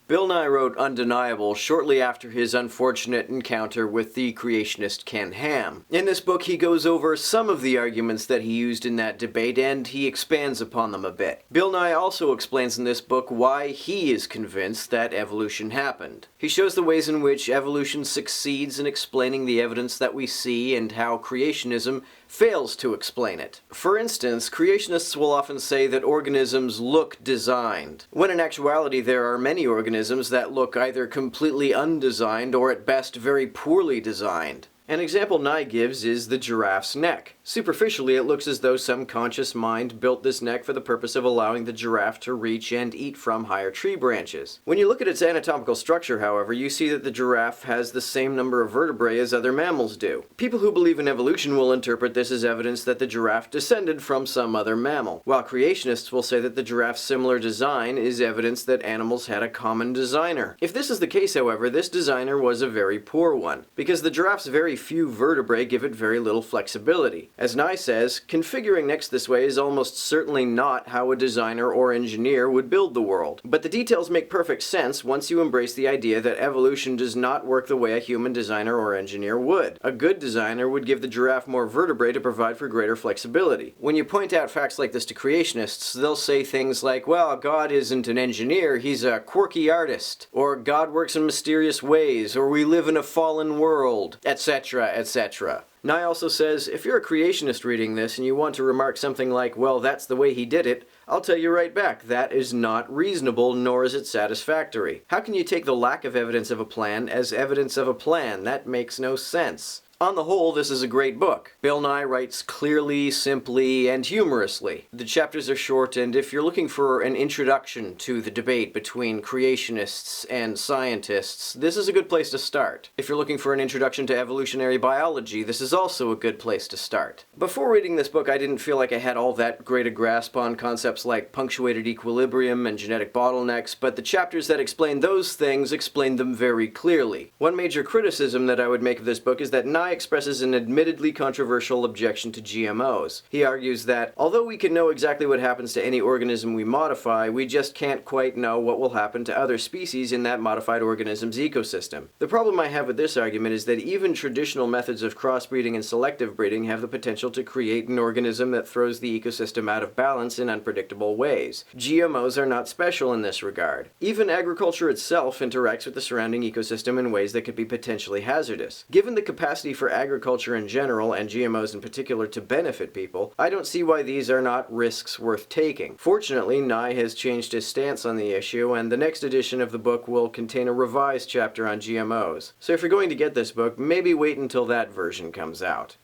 Bill Nye wrote Undeniable shortly after his unfortunate encounter with the creationist Ken Ham. In this book, he goes over some of the arguments that he used in that debate, and he expands upon them a bit. Bill Nye also explains in this book why he is convinced that evolution happened. He shows the ways in which evolution succeeds in explaining the evidence that we see and how creationism fails to explain it. For instance, creationists will often say that organisms look designed, when in actuality there are many organisms that look either completely undesigned or at best very poorly designed. An example Nye gives is the giraffe's neck. Superficially, it looks as though some conscious mind built this neck for the purpose of allowing the giraffe to reach and eat from higher tree branches. When you look at its anatomical structure, however, you see that the giraffe has the same number of vertebrae as other mammals do. People who believe in evolution will interpret this as evidence that the giraffe descended from some other mammal, while creationists will say that the giraffe's similar design is evidence that animals had a common designer. If this is the case, however, this designer was a very poor one, because the giraffe's very few vertebrae give it very little flexibility. As Nye says, configuring necks this way is almost certainly not how a designer or engineer would build the world. But the details make perfect sense once you embrace the idea that evolution does not work the way a human designer or engineer would. A good designer would give the giraffe more vertebrae to provide for greater flexibility. When you point out facts like this to creationists, they'll say things like, well, God isn't an engineer, he's a quirky artist, or God works in mysterious ways, or we live in a fallen world, etc., etc. Nye also says, if you're a creationist reading this and you want to remark something like, well, that's the way he did it, I'll tell you right back, that is not reasonable, nor is it satisfactory. How can you take the lack of evidence of a plan as evidence of a plan? That makes no sense. On the whole, this is a great book. Bill Nye writes clearly, simply, and humorously. The chapters are short, and if you're looking for an introduction to the debate between creationists and scientists, this is a good place to start. If you're looking for an introduction to evolutionary biology, this is also a good place to start. Before reading this book, I didn't feel like I had all that great a grasp on concepts like punctuated equilibrium and genetic bottlenecks, but the chapters that explain those things explain them very clearly. One major criticism that I would make of this book is that Nye expresses an admittedly controversial objection to GMOs. He argues that, although we can know exactly what happens to any organism we modify, we just can't quite know what will happen to other species in that modified organism's ecosystem. The problem I have with this argument is that even traditional methods of crossbreeding and selective breeding have the potential to create an organism that throws the ecosystem out of balance in unpredictable ways. GMOs are not special in this regard. Even agriculture itself interacts with the surrounding ecosystem in ways that could be potentially hazardous. Given the capacity for agriculture in general, and GMOs in particular, to benefit people, I don't see why these are not risks worth taking. Fortunately, Nye has changed his stance on the issue, and the next edition of the book will contain a revised chapter on GMOs. So if you're going to get this book, maybe wait until that version comes out.